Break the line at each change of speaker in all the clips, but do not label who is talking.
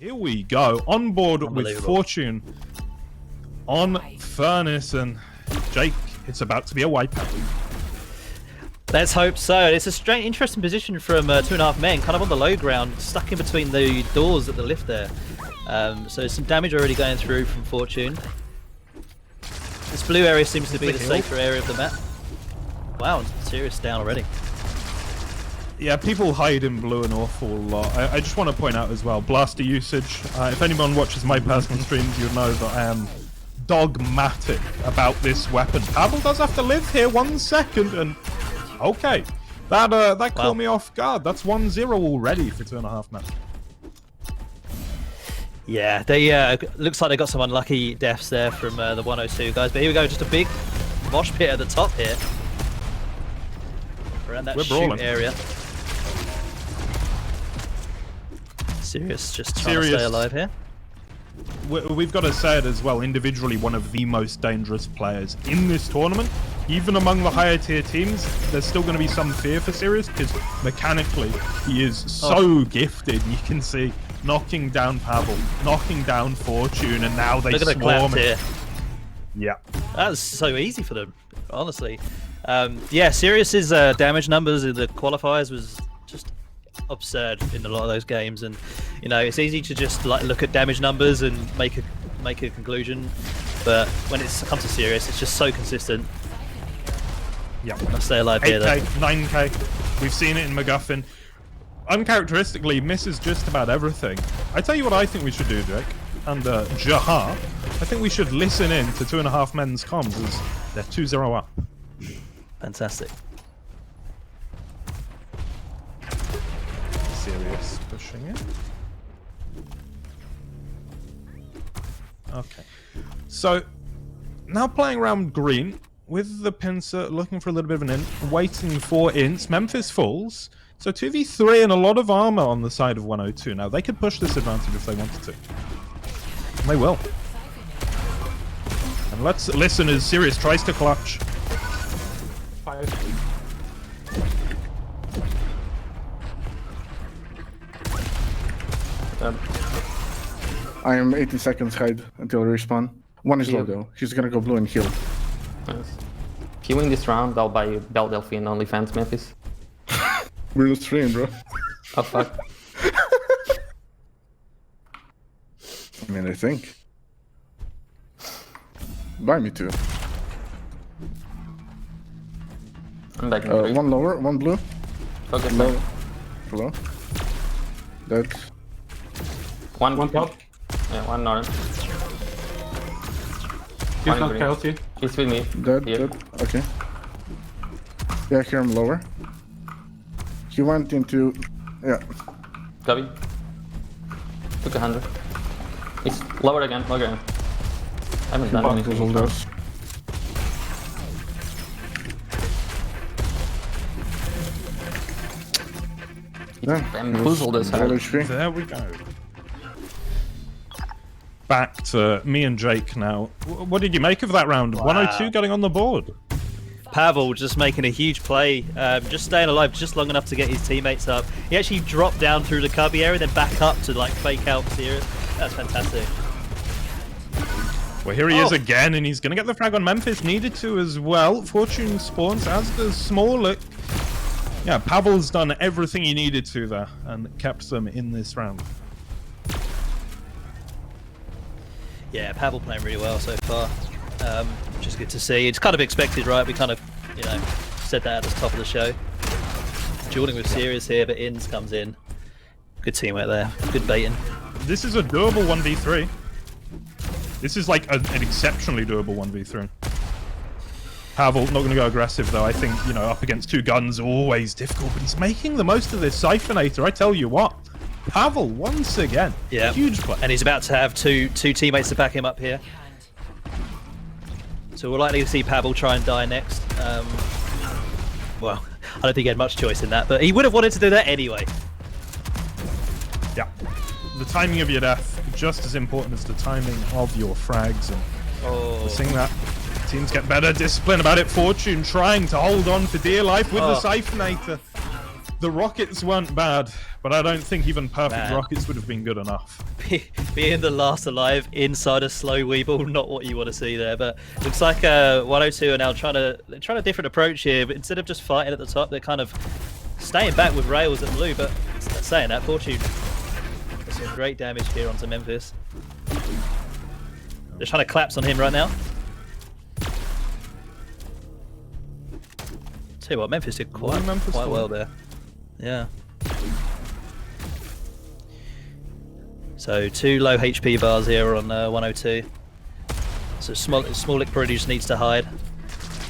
Here we go, on board with Fortune on Furnace, and Jake, it's about to be a wipeout.
Let's hope so. It's a strange, interesting position from 2.5 men, kind of on the low ground, stuck in between the doors at the lift there. So some damage already going through from Fortune. This blue area seems to be the safer area of the map. Wow, Sirius down already.
Yeah, people hide in blue an awful lot. I just want to point out as well, blaster usage. If anyone watches my personal streams, you'll know that I am dogmatic about this weapon. Pavel does have to live here 1 second, and okay, that caught me off guard. That's 1-0 already for 2.5 men.
Yeah, they looks like they got some unlucky deaths there from the 102 guys. But here we go, just a big mosh pit at the top here. Around that shoot area. Sirius just trying to stay alive here.
We've got to say it as well, individually one of the most dangerous players in this tournament. Even among the higher tier teams, there's still going to be some fear for Sirius because mechanically he is so gifted. You can see knocking down Pavel, knocking down Fortune, and now they swarm here. Yeah.
That was so easy for them, honestly. Yeah, Sirius's damage numbers in the qualifiers was just absurd in a lot of those games, and you know, it's easy to just like look at damage numbers and make a conclusion, but when it comes to Sirius, it's just so consistent.
Yeah,
let's stay alive
8K,
here though.
9K, we've seen it in MacGuffin. Uncharacteristically misses just about everything. I tell you what I think we should do, Jake, and Jaha, I think we should listen in to 2.5 men's comms as they're 2-0 up.
Fantastic.
Sirius pushing it. Okay. So, now playing around green with the pincer, looking for a little bit of an int, waiting for ints. Memphis falls. So 2v3 and a lot of armor on the side of 102. Now, they could push this advantage if they wanted to. And they will. And let's listen as Sirius tries to clutch.
I am 80 seconds hide until respawn. One is low though. He's gonna go blue and heal.
Nice. If you win this round, I'll buy you Belle Delphine OnlyFans, Memphis.
We're not stream, bro.
Oh fuck.
I mean, I think. Buy me too.
I'm back in
one lower, one blue.
Focus
low. Below. Dead.
One top. Yeah, one orange.
He's not healthy.
He's with me.
Dead, dead. Okay. Yeah, I hear him lower. He went into... yeah.
Copy. Took 100. He's lower again, lower again. I haven't done anything.
All those.
Bamboozled us hard.
There we go. Back to me and Jake now. What did you make of that round? Wow. 102 getting on the board.
Pavel just making a huge play, just staying alive just long enough to get his teammates up. He actually dropped down through the cubby area, then back up to like fake out Sirius. That's fantastic.
Well, here he is again, and he's going to get the frag on Memphis. Needed to as well. Fortune spawns, as does Smaller. Yeah, Pavel's done everything he needed to there, and kept them in this round.
Yeah, Pavel playing really well so far. Which is good to see. It's kind of expected, right? We kind of, you know, said that at the top of the show. Dueling with Sirius here, but Inns comes in. Good teamwork there. Good baiting.
This is a doable 1v3. This is like an exceptionally doable 1v3. Pavel, not going to go aggressive though. I think, you know, up against two guns, always difficult, but he's making the most of this Siphonator. I tell you what. Pavel, once again, huge play.
And he's about to have two teammates to back him up here. So we're likely to see Pavel try and die next. Well, I don't think he had much choice in that, but he would have wanted to do that anyway.
Yeah. The timing of your death, just as important as the timing of your frags. And we're seeing that. Teams get better discipline about it. Fortune trying to hold on for dear life with the Siphonator. The rockets weren't bad, but I don't think even perfect
Man.
rockets would have been good enough.
Being the last alive inside a slow weeble, not what you want to see there. But looks like 102 are now trying a different approach here. But instead of just fighting at the top, they're kind of staying back with rails at blue. But saying that, Fortune does some great damage here onto Memphis. They're trying to collapse on him right now. Tell you what, Memphis did quite well there. Yeah. So 2 low HP bars here on 102. So Smallick probably just needs to hide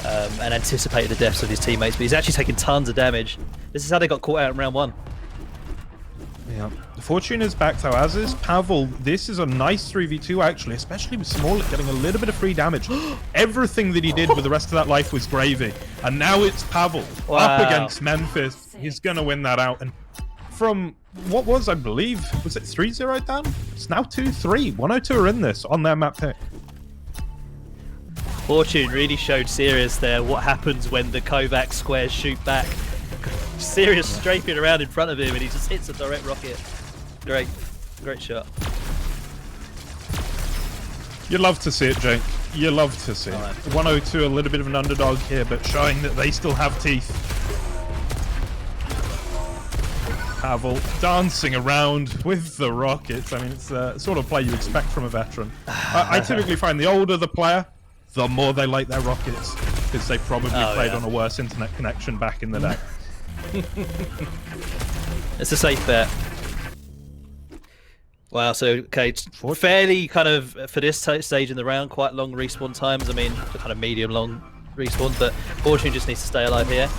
and anticipate the deaths of his teammates, but he's actually taking tons of damage. This is how they got caught out in round 1.
Yeah. Fortune is back though, as is Pavel. This is a nice 3v2 actually, especially with Smallick getting a little bit of free damage. Everything that he did with the rest of that life was gravy. And now it's Pavel up against Memphis. He's going to win that out. And from what was, I believe, was it 3-0 down? It's now 2-3. 102 are in this on their map pick.
Fortune really showed Sirius there what happens when the Kovac squares shoot back. Sirius strafing around in front of him and he just hits a direct rocket. Great shot.
You love to see it, Jake. You love to see it. 102 a little bit of an underdog here, but showing that they still have teeth. Pavel dancing around with the rockets. I mean, it's the sort of play you expect from a veteran. I typically find the older the player, the more they like their rockets, because they probably played on a worse internet connection back in the day.
It's a safe bet. Wow, so okay, fairly kind of, for this stage in the round, quite long respawn times. I mean, kind of medium long respawn, but Fortune just needs to stay alive here.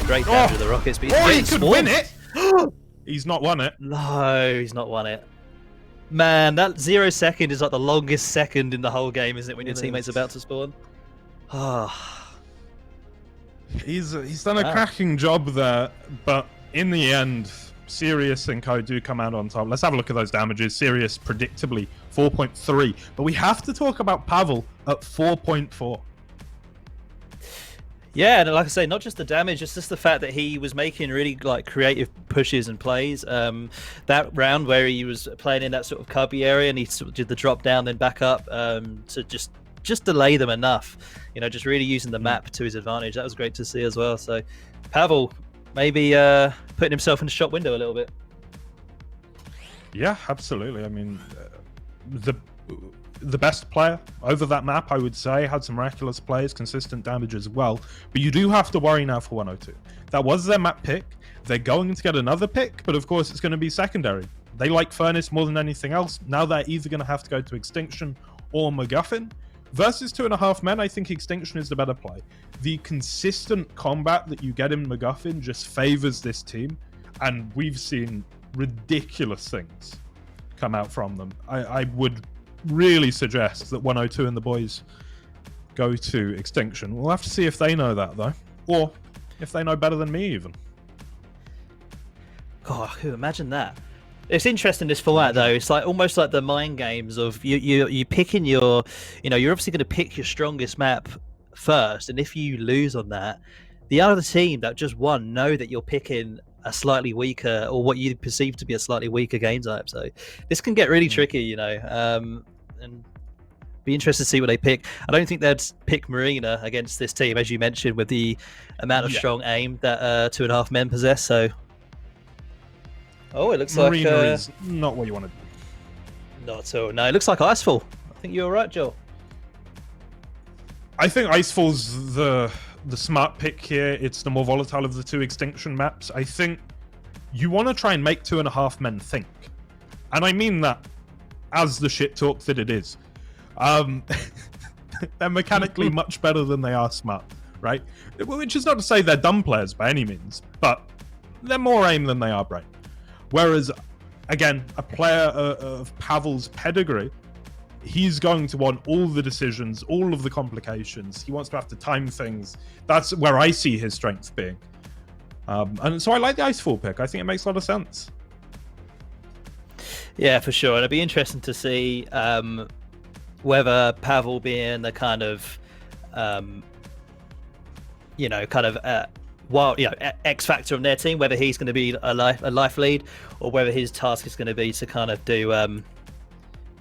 Great damage with the rockets, but
he could win it! He's not won it.
No, he's not won it. Man, that 0 second is like the longest second in the whole game, isn't it, when your teammate's about to spawn?
He's done a cracking job there, but in the end, Sirius and Co do come out on top. Let's have a look at those damages. Sirius predictably 4.3, but we have to talk about Pavel at 4.4.
Yeah, and like I say, not just the damage, it's just the fact that he was making really like creative pushes and plays. That round where he was playing in that sort of cubby area and he sort of did the drop down then back up to just delay them enough. You know, just really using the map to his advantage. That was great to see as well. So Pavel maybe putting himself in the shop window a little bit.
Yeah, absolutely. I mean, the best player over that map, I would say, had some miraculous plays, consistent damage as well. But you do have to worry now for 102. That was their map pick. They're going to get another pick, but of course it's going to be secondary. They like Furnace more than anything else. Now they're either going to have to go to Extinction or MacGuffin. Versus 2.5 men, I think Extinction is the better play. The consistent combat that you get in MacGuffin just favors this team, and we've seen ridiculous things come out from them. I would really suggest that 102 and the boys go to Extinction. We'll have to see if they know that, though, or if they know better than me, even.
God, imagine that. It's interesting, this format though. It's like almost like the mind games of you picking your, you're obviously going to pick your strongest map first, and if you lose on that, the other team that just won know that you're picking a slightly weaker, or what you perceive to be a slightly weaker game type. So this can get really tricky, and be interested to see what they pick. I don't think they'd pick Marina against this team, as you mentioned, with the amount of strong aim that 2.5 men possess. So. Oh, it looks
Marina
like
is not what you want to do.
Not at all. No, it looks like Icefall. I think you're right, Joel.
I think Icefall's the smart pick here. It's the more volatile of the two Extinction maps. I think you want to try and make 2.5 men think. And I mean that as the shit talk that it is. They're mechanically much better than they are smart, right? Which is not to say they're dumb players by any means, but they're more aim than they are brain. Whereas, again, a player of Pavel's pedigree, he's going to want all the decisions, all of the complications. He wants to have to time things. That's where I see his strength being. And so I like the Icefall pick. I think it makes a lot of sense.
Yeah, for sure. And it'd be interesting to see whether Pavel being the kind of, wild, X factor on their team, whether he's going to be a life lead or whether his task is going to be to kind of do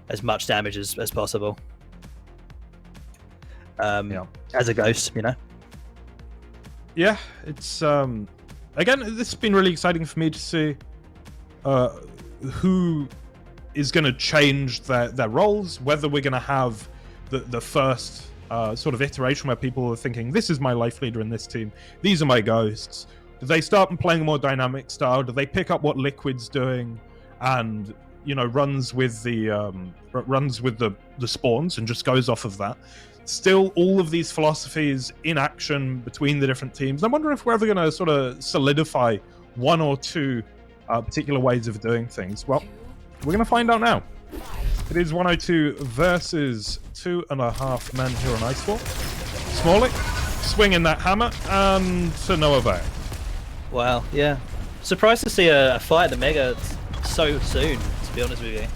as much damage as possible. As a ghost,
Yeah, it's again, this has been really exciting for me to see who is going to change their roles, whether we're going to have the first sort of iteration where people are thinking, this is my life leader in this team, these are my ghosts. Do they start playing a more dynamic style? Do they pick up what Liquid's doing and runs with the spawns and just goes off of that? Still, all of these philosophies in action between the different teams. I wonder if we're ever going to sort of solidify one or two particular ways of doing things. Well, we're going to find out now. It is 102 versus 2.5 men here on Icefall. Smallick swinging that hammer and to no avail.
Wow, yeah. Surprised to see a fight at the Mega so soon, to be honest with you.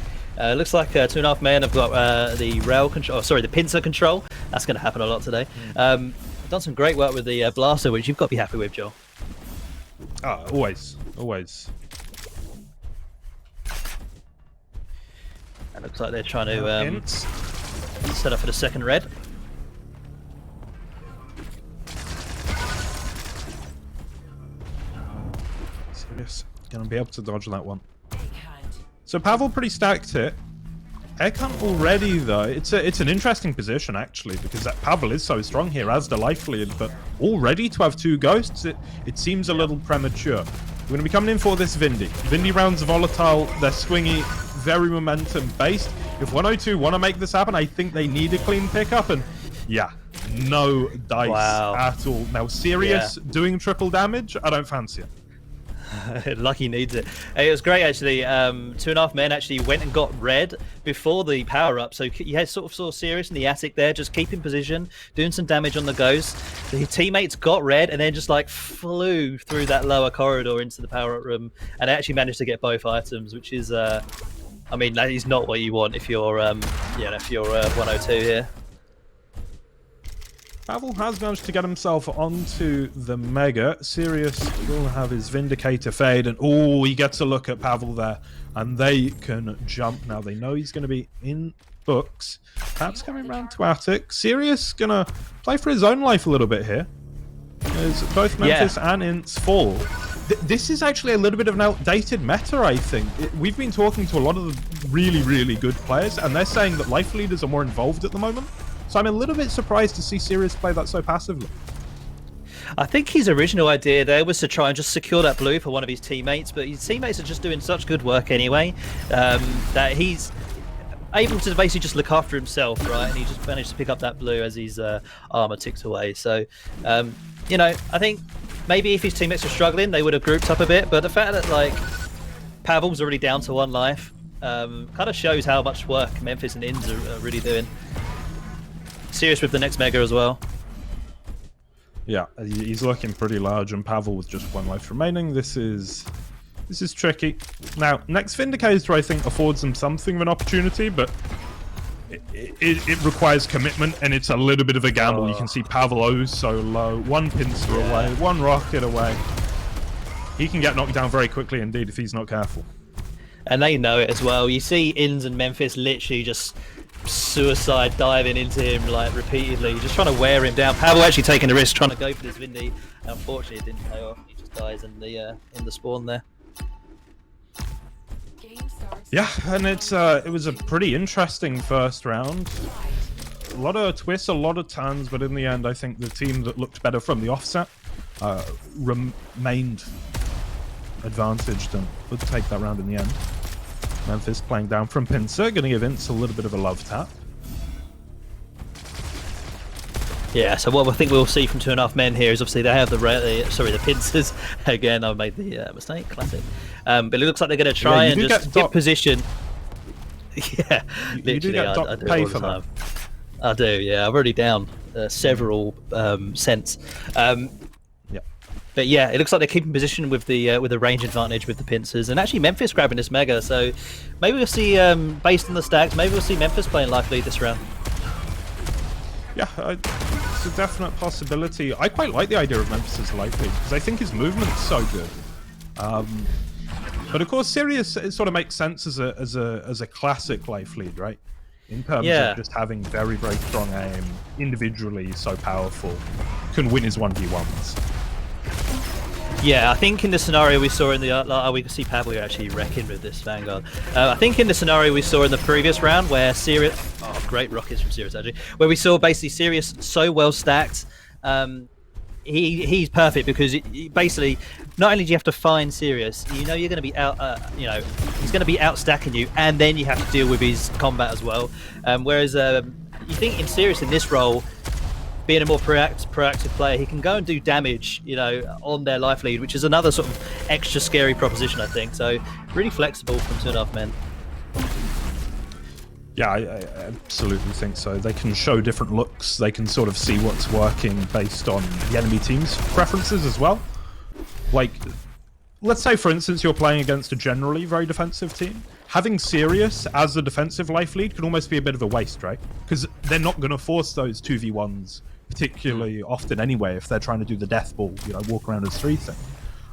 Looks like 2.5 men have got the rail control, the pincer control. That's going to happen a lot today. Done some great work with the blaster, which you've got to be happy with, Joel.
Always.
It looks like they're trying to set up for the second red.
Serious. Gonna be able to dodge that one. So Pavel pretty stacked here. Egghunt already though, it's an interesting position actually, because that Pavel is so strong here as the life lead, but already to have two ghosts, it seems a little premature. We're going to be coming in for this Vindy. Vindy rounds are volatile, they're swingy, very momentum based. If 102 want to make this happen, I think they need a clean pickup, and yeah, no dice at all. Now Sirius doing triple damage, I don't fancy it.
Lucky needs it. It was great actually. 2.5 men actually went and got red before the power up, so you sort of saw Sirius in the attic there, just keeping position, doing some damage on the ghost. His teammates got red and then just like flew through that lower corridor into the power up room, and actually managed to get both items, which is, I mean, that is not what you want if you're, if you're 102 here.
Pavel has managed to get himself onto the Mega. Sirius will have his Vindicator fade, and he gets a look at Pavel there, and they can jump now. They know he's going to be in books. Perhaps coming round to Attic. Sirius going to play for his own life a little bit here, as both Memphis and Ints fall. This is actually a little bit of an outdated meta, I think. We've been talking to a lot of the really, really good players, and they're saying that life leaders are more involved at the moment. So I'm a little bit surprised to see Sirius play that so passively.
I think his original idea there was to try and just secure that blue for one of his teammates, but his teammates are just doing such good work anyway, that he's able to basically just look after himself, right? And he just managed to pick up that blue as his armor ticked away. So, I think maybe if his teammates were struggling, they would have grouped up a bit, but the fact that, like, Pavel's already down to 1 life kind of shows how much work Memphis and Inns are really doing. Sirius with the next Mega as well.
Yeah, he's looking pretty large, and Pavel with just 1 life remaining. This is tricky. Now, next Vindicator, I think, affords him something of an opportunity, but it requires commitment, and it's a little bit of a gamble. You can see Pavel so low. 1 pincer away, 1 rocket away. He can get knocked down very quickly indeed if he's not careful.
And they know it as well. You see Inns and Memphis literally just suicide diving into him like repeatedly, just trying to wear him down. Pavel actually taking the risk, trying to go for this Vindy. Unfortunately, it didn't pay off. He just dies in the spawn there.
Yeah, and it was a pretty interesting first round. A lot of twists, a lot of turns, but in the end, I think the team that looked better from the offset remained advantaged and would take that round in the end. Memphis playing down from Pincer, going to give Ints a little bit of a love tap.
Yeah, so what I think we'll see from 2.5 men here is obviously they have the pincers. Again, I made the mistake, classic. But it looks like they're going to try and just get position. Yeah,
you do get
I do
pay
all
for
the time.
that.
I do, yeah. I'm already down several cents. But yeah, it looks like they're keeping position with the range advantage with the pincers, and actually Memphis grabbing this Mega. So maybe we'll see, based on the stacks, maybe we'll see Memphis playing life lead this round.
Yeah, it's a definite possibility. I quite like the idea of Memphis as life lead because I think his movement's so good. But of course, Sirius, it sort of makes sense as a classic life lead, right? In terms of just having very, very strong aim, individually so powerful, can win his 1v1s.
Yeah, I think in the scenario we saw in the we can see Pavel actually wrecking with this Vanguard. I think in the scenario we saw in the previous round where Sirius, great rockets from Sirius actually, where we saw basically Sirius so well stacked. He's perfect because basically not only do you have to find Sirius, you know you're going to be out, he's going to be out stacking you, and then you have to deal with his combat as well. Whereas you think in Sirius in this role, being a more proactive player, he can go and do damage, on their life lead, which is another sort of extra scary proposition, I think. So really flexible from 2.5 Men.
Yeah, I absolutely think so. They can show different looks. They can sort of see what's working based on the enemy team's preferences as well. Like, let's say, for instance, you're playing against a generally very defensive team. Having Sirius as the defensive life lead can almost be a bit of a waste, right? Because they're not going to force those 2v1s particularly often anyway if they're trying to do the death ball, walk around as 3 thing.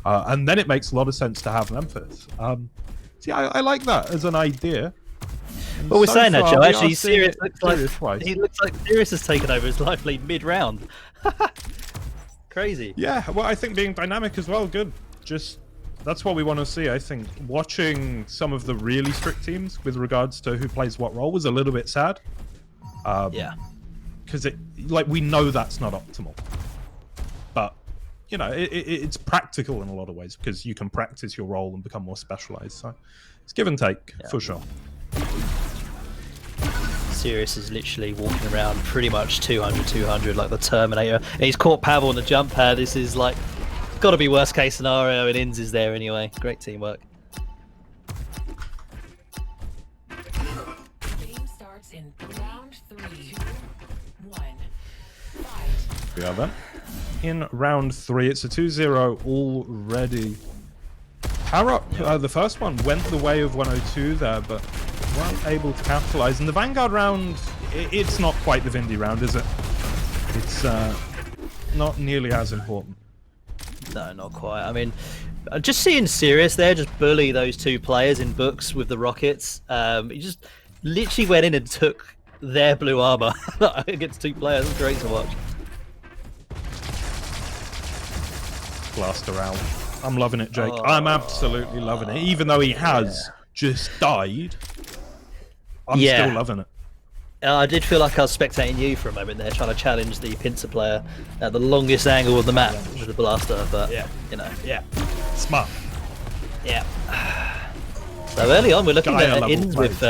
And then it makes a lot of sense to have Memphis. See, I like that as an idea.
Well, we're saying that, Joe. Actually,
Sirius
looks like Sirius has taken over his life lead mid-round. Crazy.
Yeah, well, I think being dynamic as well, good. That's what we want to see, I think. Watching some of the really strict teams with regards to who plays what role was a little bit sad.
Yeah.
Because we know that's not optimal. But, it's practical in a lot of ways because you can practice your role and become more specialized. So it's give and take, for sure.
Sirius is literally walking around pretty much 200 like the Terminator. And he's caught Pavel on the jump pad. This is like got to be worst case scenario, and Inns is there anyway. Great teamwork.
Game starts in round 3, 2, 1. Fight.
We are then in round 3. It's a 2-0 already. Power up, the first one went the way of 102 there, but weren't able to capitalize. And the Vanguard round, it's not quite the Vindy round, is it? It's not nearly as important.
No, not quite. I mean, just seeing Sirius there just bully those 2 players in books with the rockets. He just literally went in and took their blue armor against 2 players. It's great to watch.
Blaster out. I'm loving it, Jake. I'm absolutely loving it. Even though he has just died, I'm still loving it.
I did feel like I was spectating you for a moment there, trying to challenge the pincer player at the longest angle of the map with the blaster, but,
Smart.
Yeah. So early on, we're looking at Inns with,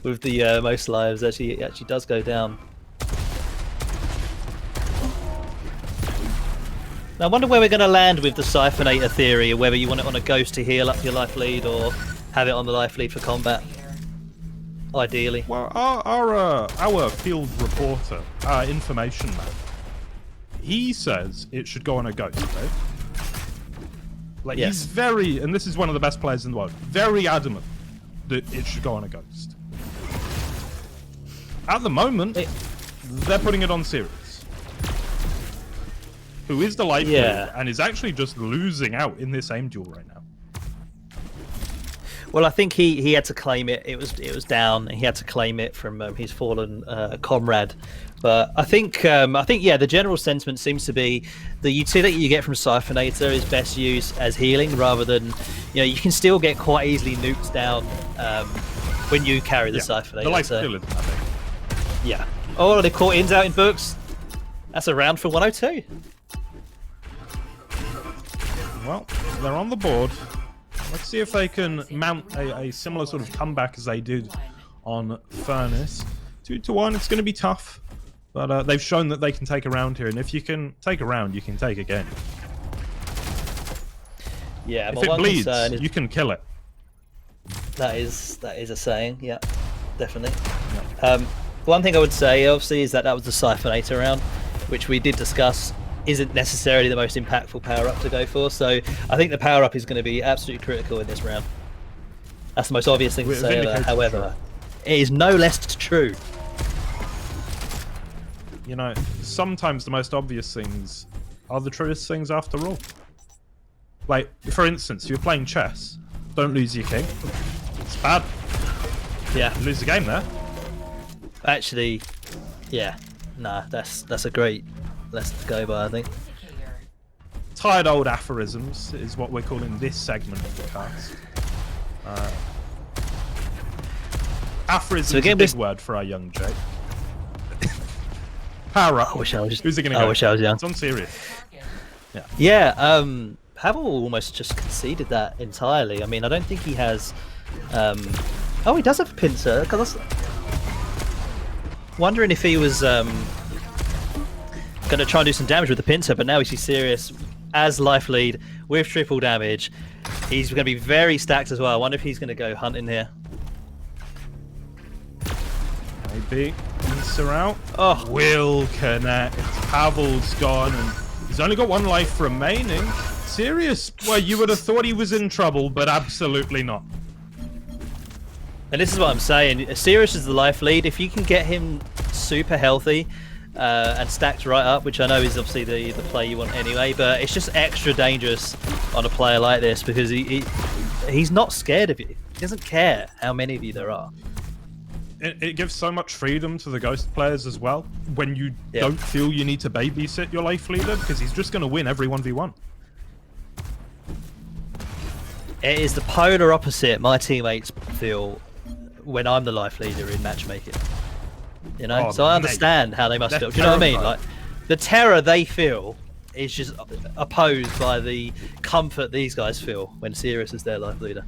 with the most lives. It actually does go down. Now, I wonder where we're going to land with the Siphonator theory, whether you want it on a ghost to heal up your life lead or have it on the life lead for combat. Ideally.
Well, our field reporter, our information man, he says it should go on a ghost, right? Like, he's very, and this is one of the best players in the world, very adamant that it should go on a ghost. At the moment, they're putting it on Sirius, who is the life lead and is actually just losing out in this aim duel right now.
Well, I think he had to claim it. It was down. He had to claim it from his fallen comrade. But I think the general sentiment seems to be the utility you get from Siphonator is best used as healing rather than, you can still get quite easily nuked down when you carry the Siphonator.
The life still isn't, I think.
Yeah. Oh, they caught Inns out in books. That's a round for 102.
Well, they're on the board. Let's see if they can mount a similar sort of comeback as they did on Furnace. 2-1, it's going to be tough. But they've shown that they can take a round here. And if you can take a round, you can take a game.
Yeah,
if it bleeds, you can kill it.
That is a saying, yeah, definitely. One thing I would say, obviously, is that was the Siphonator round, which we did discuss isn't necessarily the most impactful power-up to go for. So I think the power-up is going to be absolutely critical in this round. That's the most obvious thing to say, however. It is no less true.
you know, sometimes the most obvious things are the truest things after all. Like, for instance, you're playing chess. Don't lose your king. It's bad.
Yeah.
You lose the game there.
Actually, yeah. Nah, that's a great lesson to go by, I think.
Indicator.
Tired old aphorisms is what we're calling this segment of the cast. Aphorism is a big word for our young Jake. Power up.
I wish I was.
Who's it gonna go?
I wish I was young.
It's on serious.
Yeah. Pavel almost just conceded that entirely. I mean, I don't think he has. Oh, he does have a pincer. Cause wondering if he was going to try and do some damage with the pincer, but now he's serious as life lead with triple damage. He's going to be very stacked as well. I wonder if he's going to go hunting here.
Maybe. Pincer out.
Oh,
Will connect. Pavel's gone, and he's only got one life remaining. Serious? Well, you would have thought he was in trouble, but absolutely not.
and this is what I'm saying. Sirius is the life lead. If you can get him super healthy and stacked right up, which I know is obviously the play you want anyway, but it's just extra dangerous on a player like this because he's not scared of you. He doesn't care how many of you there are.
It gives so much freedom to the Ghost players as well when you don't feel you need to babysit your life leader because he's just going to win every 1v1.
It is the polar opposite my teammates feel when I'm the life leader in matchmaking. You know,
Oh,
so I
mate.
understand how they must
They're
feel. Do you know what I mean?
terrified.
Like the terror they feel is just opposed by the comfort these guys feel when Sirius is their life leader.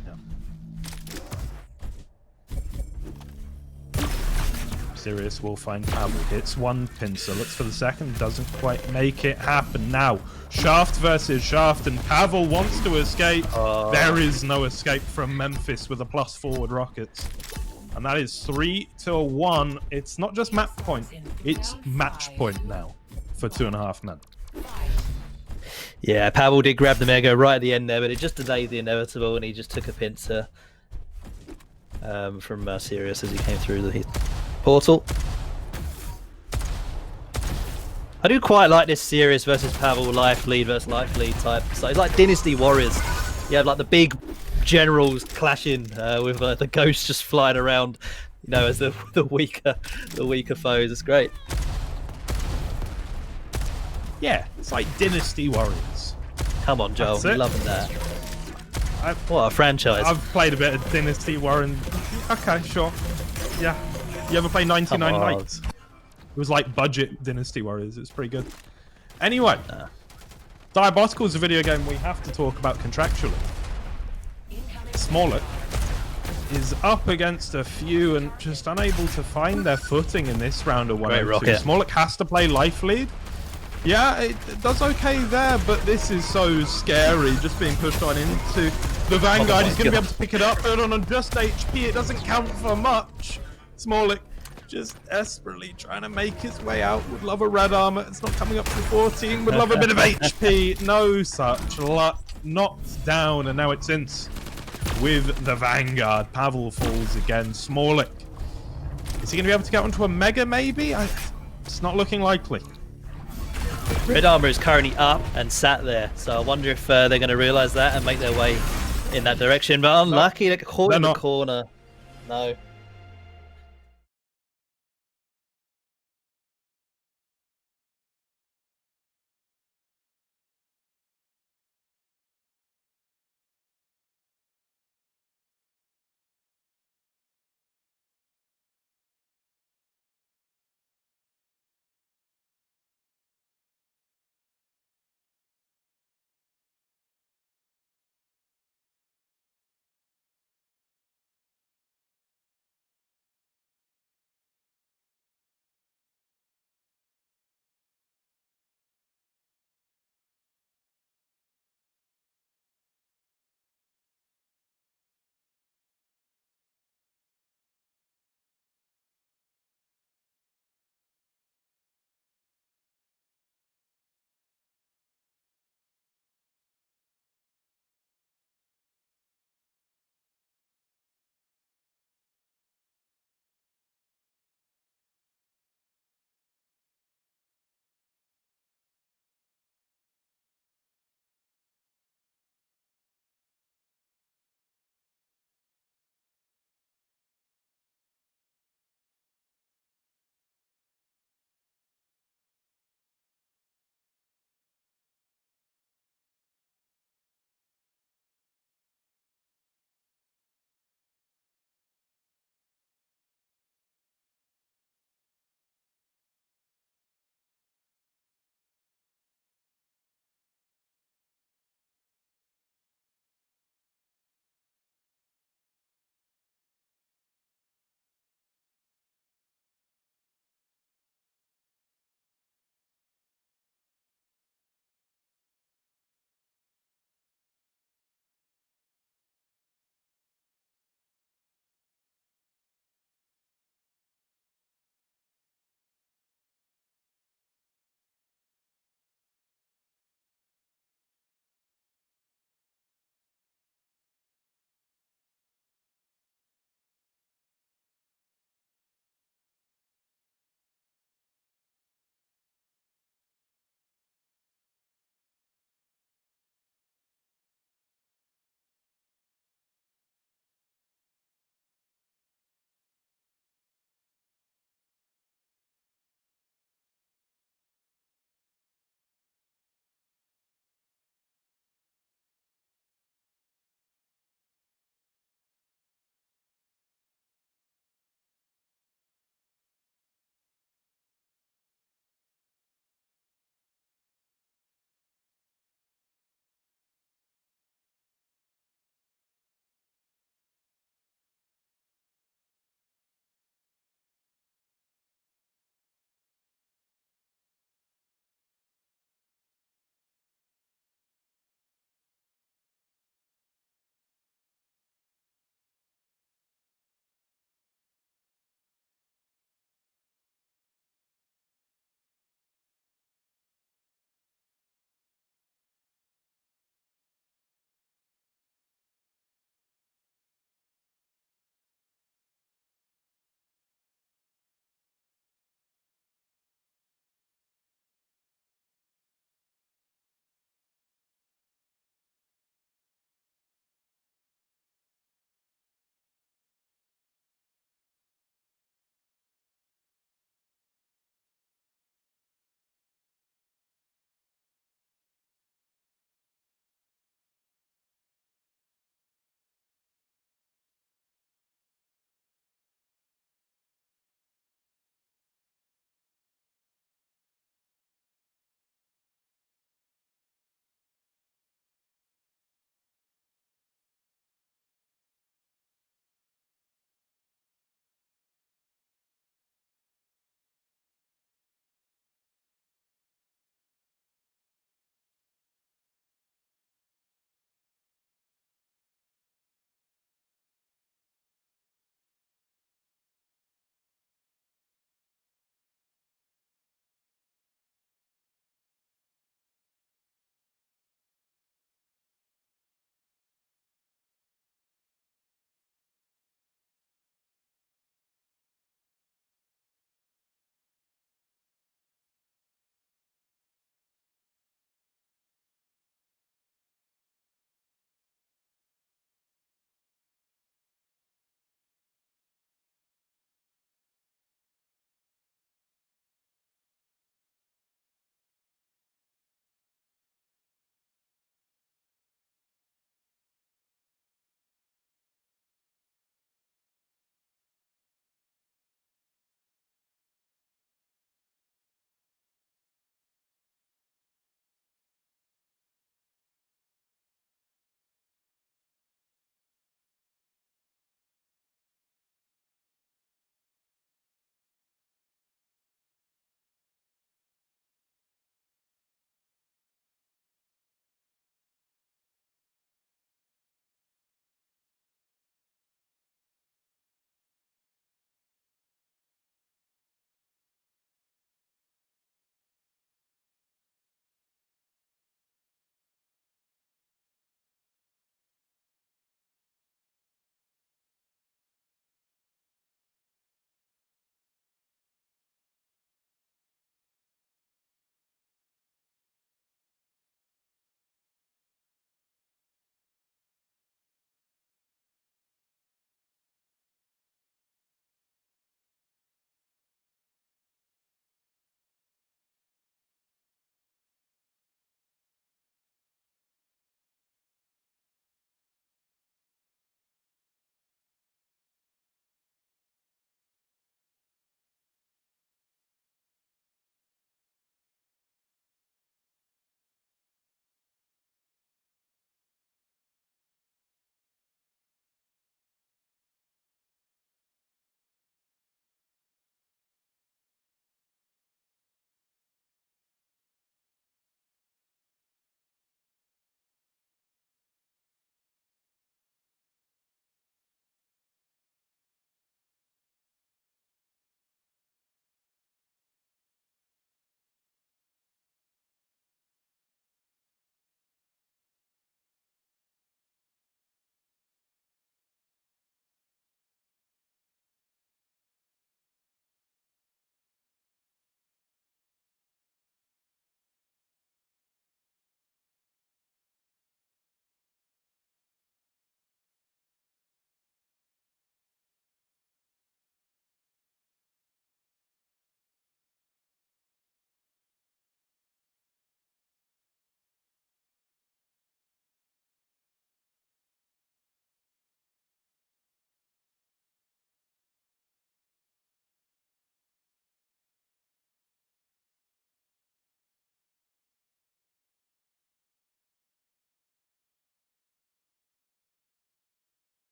Sirius will find Pavel. Hits one pincer, looks for the second, doesn't quite make it happen. Now, Shaft versus Shaft, and Pavel wants to escape. There is no escape from Memphis with a plus forward rockets. And that is 3-1. It's not just map point, it's match point now for 2.5 men.
Yeah, Pavel did grab the Mega right at the end there, but it just delayed the inevitable, and he just took a pincer from Sirius as he came through the portal. I do quite like this Sirius versus Pavel life lead versus life lead type. So it's like Dynasty Warriors. You have like the big generals clashing with the ghosts just flying around, you know, as the weaker foes. It's great.
Yeah, it's like Dynasty Warriors.
Come on, Joel,
That's
I'm
it.
loving that.
I've
What a franchise.
played a bit of Dynasty Warriors. Okay, sure. Yeah. You ever play 99
Come on.
Nights? It was like budget Dynasty Warriors. It was pretty good. Anyway, Diabotical is a video game we have to talk about contractually. Smollett is up against a few and just unable to find their footing in this round of 102.
rocket.
Smollett has to play life lead. Yeah, it does okay there, but this is so scary, just being pushed on into the Vanguard. He's going to be able to pick it up, but on just HP, it doesn't count for much. Smollett just desperately trying to make his way out. Would love a red armor. It's not coming up to 14. Would love a bit of HP. No such luck. Knocked down, and now it's Ince with the Vanguard. Pavel falls again. Smollett. Is he going to be able to get onto a Mega, maybe? It's not looking likely.
Red Armor is currently up and sat there, so I wonder if they're going to realise that and make their way in that direction. But unlucky, they caught
they're
in the
not.
corner. No.